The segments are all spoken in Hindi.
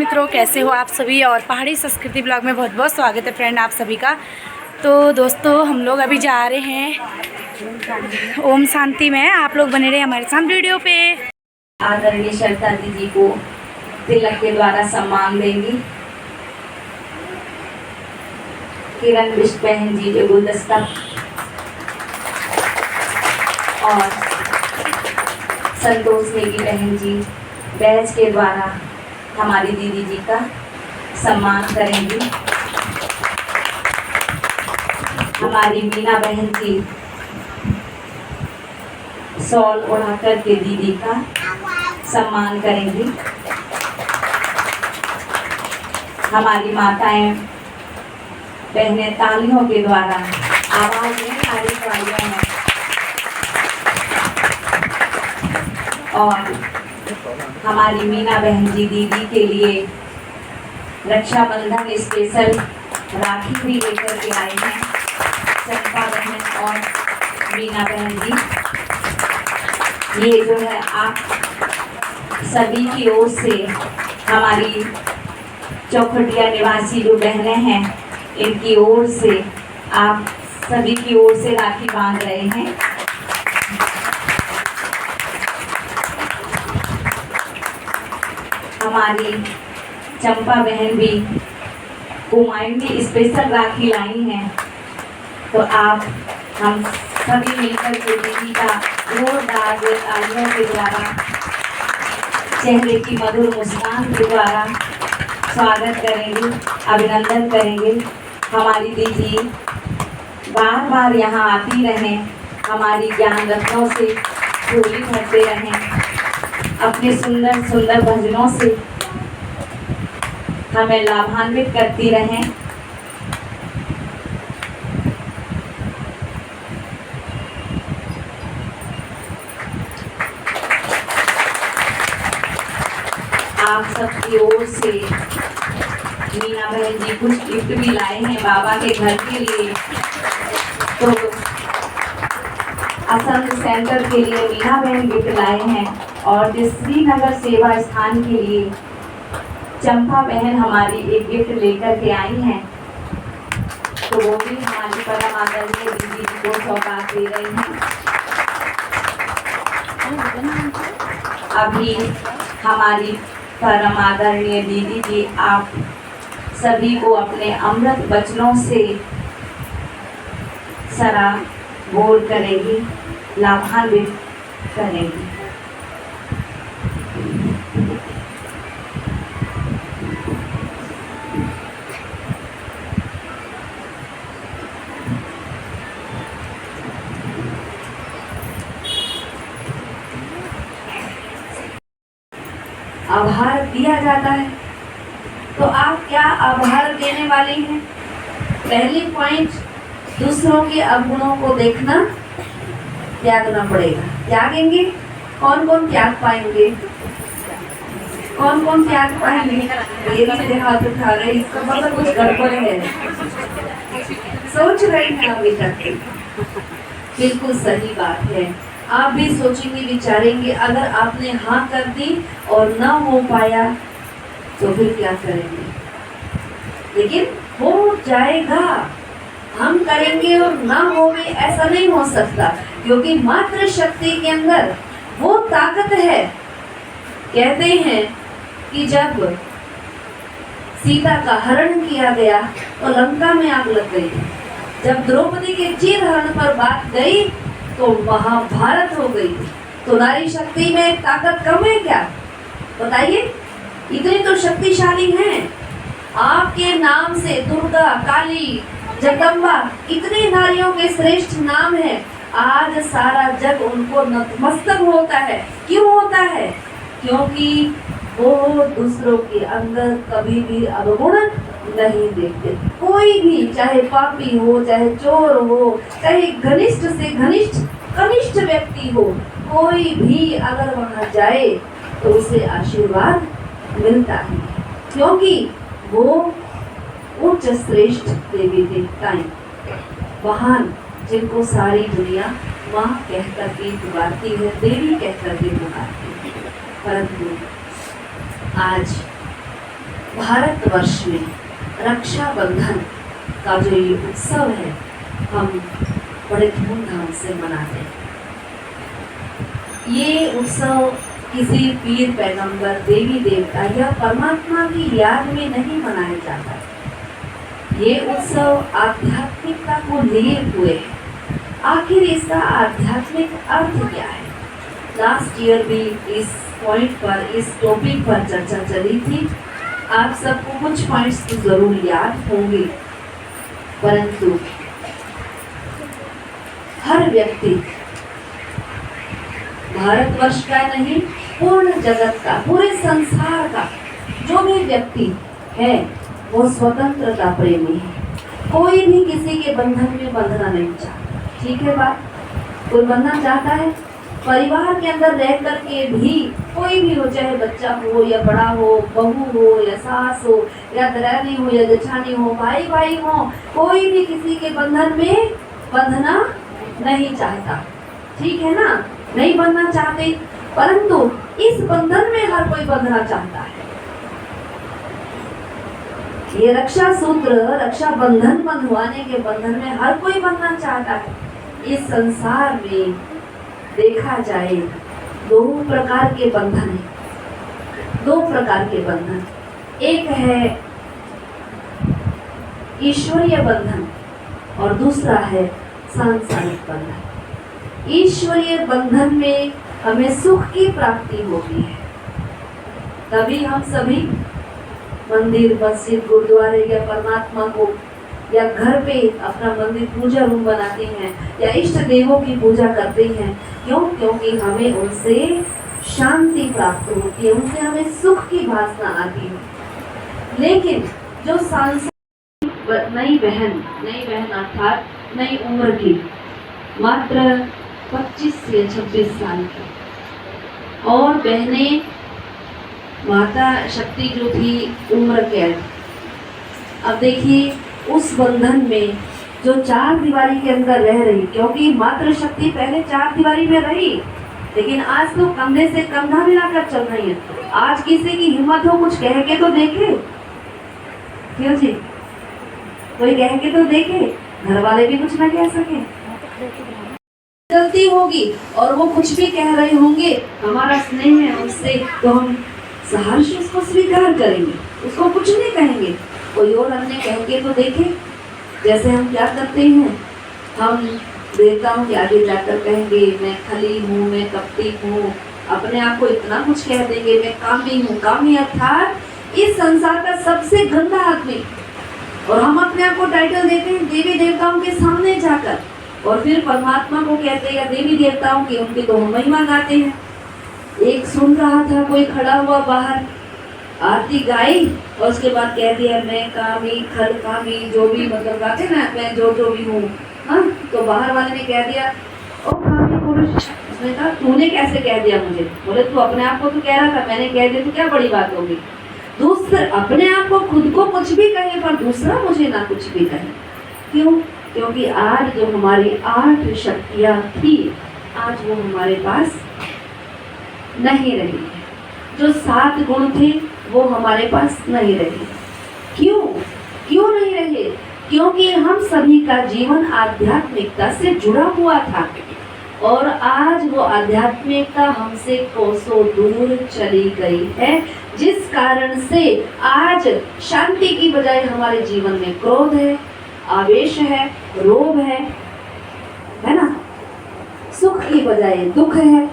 मित्रों, कैसे हो आप सभी। और पहाड़ी संस्कृति ब्लॉग में बहुत बहुत स्वागत है फ्रेंड आप सभी का। तो दोस्तों, हम लोग अभी जा रहे हैं ओम शांति में। आप लोग बने रहे हमारे साथ वीडियो पे। आदरणीय श्रद्धा दीदी को तिलक के द्वारा सम्मान देंगी। किरण बिष्ट बहन जी के गुलदस्ता और संतोष नेगी बहन जी बैच के द्वारा हमारी दीदी जी का सम्मान करेंगी। हमारी मीना बहन जी शॉल ओढ़ाकर के दीदी का सम्मान करेंगी। हमारी माताएं बहनें तालियों के द्वारा आवाज में तारीफ वालियों में और हमारी मीना बहन जी दीदी के लिए रक्षाबंधन स्पेशल राखी भी लेकर के आई हैं। चंपा बहन और मीना बहन जी, ये जो है आप सभी की ओर से हमारी चौखटिया निवासी जो बहनें हैं इनकी ओर से आप सभी की ओर से राखी बांध रहे हैं। हमारी चंपा बहन भी कुमायूं में स्पेशल राखी लाई हैं। तो आप हम सभी मिलकर के दीदी का जोरदार तालियों के द्वारा चेहरे की मधुर मुस्कान के द्वारा स्वागत करेंगे, अभिनंदन करेंगे। हमारी दीदी बार बार यहाँ आती रहें, हमारी ज्ञान रत्नों से झोली भरते रहें, अपने सुंदर सुंदर भजनों से हमें लाभान्वित करती रहें। आप सबकी ओर से मीना बहन जी कुछ गिफ्ट भी लाए हैं बाबा के घर के लिए। तो असम सेंटर के लिए मीना बहन गिफ्ट लाए हैं और श्रीनगर सेवा स्थान के लिए चंपा बहन हमारी एक गिफ्ट लेकर के आई हैं। तो वो भी हमारी परम आदरणीय दीदी जी को सौगात दे रही हैं। अभी हमारी परम आदरणीय दीदी जी आप सभी को अपने अमृत वचनों से सराबोर करेगी, लाभान्वित करेगी। आभार दिया जाता है, तो आप क्या आभार देने वाले हैं? पहली पॉइंट, दूसरों के अवगुणों को देखना त्यागना पड़ेगा। त्यागेंगे? कौन कौन त्याग पाएंगे? कौन कौन त्याग पाएंगे? ये हाथ उठा रहे, इसका मतलब कुछ गड़बड़ है, सोच रहे हैं अभी तक। बिल्कुल सही बात है। आप भी सोचेंगे, विचारेंगे, अगर आपने हाँ कर दी और ना हो पाया तो फिर क्या करेंगे? लेकिन हो जाएगा, हम करेंगे और ना हो भी ऐसा नहीं हो सकता, क्योंकि मात्र शक्ति के अंदर वो ताकत है। कहते हैं कि जब सीता का हरण किया गया तो लंका में आग लग गई। जब द्रौपदी के चीरहरण पर बात गई तो महाभारत हो गई। तो नारी शक्ति में ताकत कम है क्या? बताइए, इतनी तो शक्तिशाली हैं। आपके नाम से दुर्गा, काली, जगदम्बा, इतनी नारियों के श्रेष्ठ नाम है। आज सारा जग उनको नतमस्तक होता है। क्यों होता है? क्योंकि वो दूसरों के अंदर कभी भी अवगुण नहीं देखते। कोई भी, चाहे पापी हो, चाहे चोर हो, चाहे घनिष्ठ से घनिष्ठ कनिष्ठ व्यक्ति हो, कोई भी अगर वहां जाए तो उसे आशीर्वाद मिलता है, क्योंकि वो उच्च श्रेष्ठ देवी देवताएं, महान, जिनको सारी दुनिया माँ कहकर के पुकारती है, देवी कहकर के पुकारती है। परंतु आज भारतवर्ष में रक्षाबंधन का जो ये उत्सव है हम बड़े धूमधाम से मनाते हैं। ये उत्सव किसी पीर पैगंबर देवी देवता या परमात्मा की याद में नहीं मनाया जाता। ये उत्सव आध्यात्मिकता को लिए हुए है। आखिर इसका आध्यात्मिक अर्थ क्या है? लास्ट ईयर भी इस पॉइंट पर, इस टॉपिक पर चर्चा चली थी। आप सबको कुछ पॉइंट्स तो जरूर याद होंगे, परंतु हर व्यक्ति, भारतवर्ष का नहीं, पूर्ण जगत का, पूरे संसार का जो भी व्यक्ति है वो स्वतंत्रता प्रेमी है। कोई भी किसी के बंधन में बंधना नहीं चाहता। ठीक है बात? कोई बनना चाहता है? परिवार के अंदर रह करके भी कोई भी हो, चाहे बच्चा हो या बड़ा हो, बहू हो या सास हो या दरानी हो या जेठानी हो, भाई भाई हो, कोई भी किसी के बंधन में बंधना नहीं चाहता। ठीक है ना? नहीं बनना चाहते, परंतु इस बंधन में हर कोई बंधना चाहता है। ये रक्षा सूत्र, रक्षा बंधन बंधवाने के बंधन में हर कोई बनना चाहता है। इस संसार में देखा जाए दो प्रकार के बंधन है। दो प्रकार के बंधन, एक है ईश्वरीय बंधन और दूसरा है सांसारिक बंधन। ईश्वरीय बंधन में हमें सुख की प्राप्ति होती है, तभी हम सभी मंदिर, मस्जिद, गुरुद्वारे या परमात्मा को या घर पे अपना मंदिर पूजा रूम बनाते हैं या इष्ट देवों की पूजा करते हैं। क्यों? क्योंकि हमें उनसे शांति प्राप्त होती है, उनसे हमें सुख की भावना आती है। लेकिन जो सांसारिक नई बहन अर्थात नई उम्र की, मात्र 25 से 26 साल की, और बहनें माता शक्ति जो थी उम्र कैद। अब देखिए उस बंधन में जो चार दीवारी के अंदर रह रही, क्योंकि मातृ शक्ति पहले चार दीवारी में रही, लेकिन आज तो कंधे से कंधा मिलाकर चल रही है। आज किसी की हिम्मत हो कुछ कह के तो देखे, क्यों जी? कोई कह के तो देखे, घर वाले भी कुछ ना कह सके। गलती होगी और वो कुछ भी कह रहे होंगे, हमारा स्नेह है उससे, तो हम सहर्ष उसको स्वीकार करेंगे, उसको कुछ नहीं कहेंगे। कोई और अन्य कह के तो देखे। जैसे हम क्या करते हैं, हम देवताओं के आगे जाकर कहेंगे मैं खली हूँ, मैं कपटी हूँ, अपने आप को इतना कुछ कह देंगे, मैं कामी हूँ। कामी अर्थात इस संसार का सबसे गंदा आदमी। और हम अपने आप को टाइटल देते हैं देवी देवताओं के सामने जाकर, और फिर परमात्मा को कहते हैं या देवी देवताओं की, उनकी तो हम महिमा गाते हैं। एक सुन रहा था, कोई खड़ा हुआ बाहर, आरती गाई और उसके बाद कह दिया मैं कामी, खल कामी, जो भी मतलब गाते ना, मैं जो भी हूँ। हाँ, तो बाहर वाले ने कह दिया ओ कामी पुरुष। उसने कहा तूने कैसे कह दिया मुझे? बोले तू अपने आप को तो कह रहा था, मैंने कह दिया तो क्या बड़ी बात होगी। दूसरे अपने आप को, खुद को कुछ भी कहे पर दूसरा मुझे ना कुछ भी कहे। क्यों? क्योंकि आज जो हमारी 8 शक्तियाँ थी, आज वो हमारे पास नहीं रही है। जो 7 गुण थे वो हमारे पास नहीं रहे। क्यों नहीं रहे? क्योंकि हम सभी का जीवन आध्यात्मिकता से जुड़ा हुआ था, और आज वो आध्यात्मिकता हमसे कोसों दूर चली गई है, जिस कारण से आज शांति की बजाय हमारे जीवन में क्रोध है, आवेश है, रोग है ना? सुख की बजाय दुख है।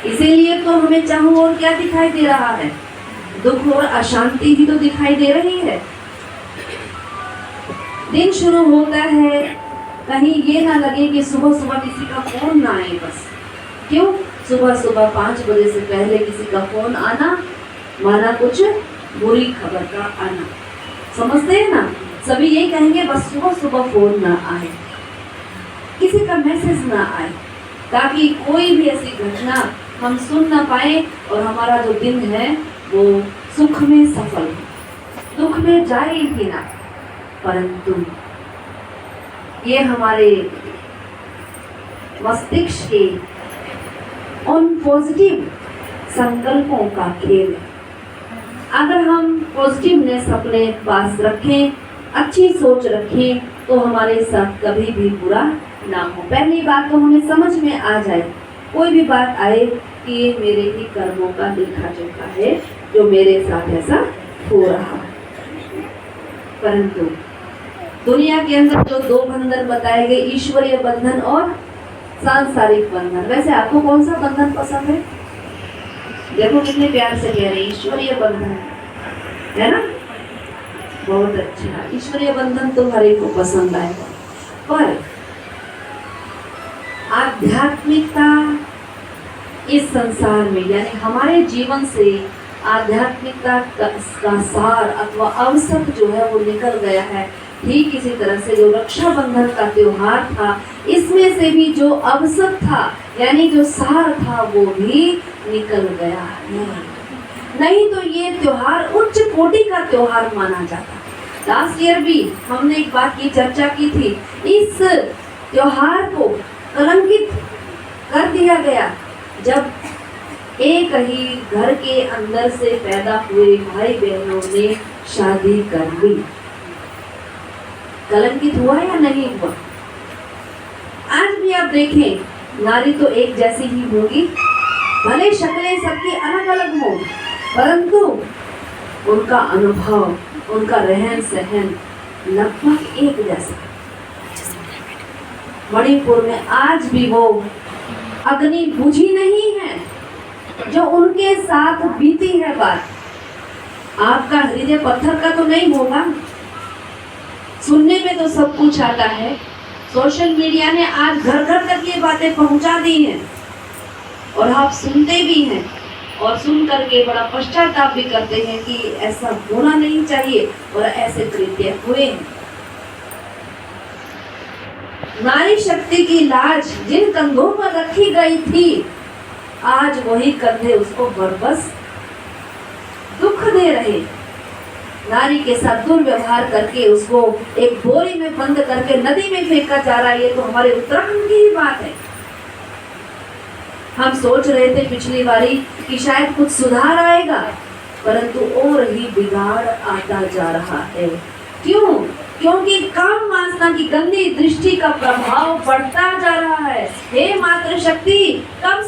इसीलिए तो हमें चाहूं और क्या दिखाई दे रहा है? दुख और अशांति ही तो दिखाई दे रही है। दिन शुरू होता है, कहीं ये ना लगे कि सुबह सुबह किसी का फोन ना आए। बस क्यों? सुबह 5 बजे से पहले किसी का फोन आना माना कुछ बुरी खबर का आना। समझते हैं ना? सभी यही कहेंगे बस सुबह फोन ना आए, किसी का मैसेज ना आए, ताकि कोई भी ऐसी घटना हम सुन ना पाए और हमारा जो दिन है वो सुख में सफल हो, दुख में जाए ही ना। परंतु ये हमारे मस्तिष्क के उन पॉजिटिव संकल्पों का खेल है। अगर हम पॉजिटिवनेस अपने पास रखें, अच्छी सोच रखें, तो हमारे साथ कभी भी बुरा ना हो। पहली बात तो हमें समझ में आ जाए, कोई भी बात आए कि ये मेरे ही कर्मों का लेखा जोखा है जो मेरे साथ ऐसा हो रहा है। परंतु दुनिया के अंदर जो दो बंधन बताए गए, ईश्वरीय बंधन और सांसारिक बंधन, वैसे आपको कौन सा बंधन पसंद है? देखो कितने प्यार से कह रहे हैं, ईश्वरीय बंधन, है ना? बहुत अच्छा, ईश्वरीय बंधन तो हर एक को पसंद आएगा। पर आध्यात्मिकता इस संसार में, यानी हमारे जीवन से आध्यात्मिकता का सार अथवा अवसर जो है वो निकल गया है। ठीक इसी तरह से जो रक्षाबंधन का त्योहार था, इसमें से भी जो अवसर था यानी जो सार था वो भी निकल गया है। नहीं तो ये त्योहार उच्च कोटि का त्योहार माना जाता। लास्ट ईयर भी हमने एक बात की चर्चा की थी, इस त्योहार को कलंकित कर दिया गया जब एक ही घर के अंदर से पैदा हुए भाई बहनों ने शादी कर ली। कलंकित हुआ या नहीं हुआ? आज भी आप देखें, नारी तो एक जैसी ही होगी, भले शक्लें सबकी अलग अलग हो, परंतु उनका अनुभव, उनका रहन सहन लगभग एक जैसा। मणिपुर में आज भी वो अग्नि बुझी नहीं है जो उनके साथ बीती है बात। आपका हृदय पत्थर का तो नहीं होगा। सुनने में तो सब कुछ आता है, सोशल मीडिया ने आज घर घर तक ये बातें पहुंचा दी हैं और आप सुनते भी हैं और सुन करके बड़ा पश्चाताप भी करते हैं कि ऐसा होना नहीं चाहिए और ऐसे कृत्य हुए हैं। नारी शक्ति की लाज जिन कंधों पर रखी गई थी, आज वही कंधे उसको बरबस दुख दे रहे। नारी के साथ दुर्व्यवहार करके उसको एक बोरी में बंद करके नदी में फेंका जा रहा है। ये तो हमारे उत्तराखंड की ही बात है। हम सोच रहे थे पिछली बारी कि शायद कुछ सुधार आएगा, परंतु और ही बिगाड़ आता जा रहा है। क्यों? क्योंकि काम वासना की गंदी दृष्टि का प्रभाव बढ़ता जा रहा है। हे मातृ शक्ति, कब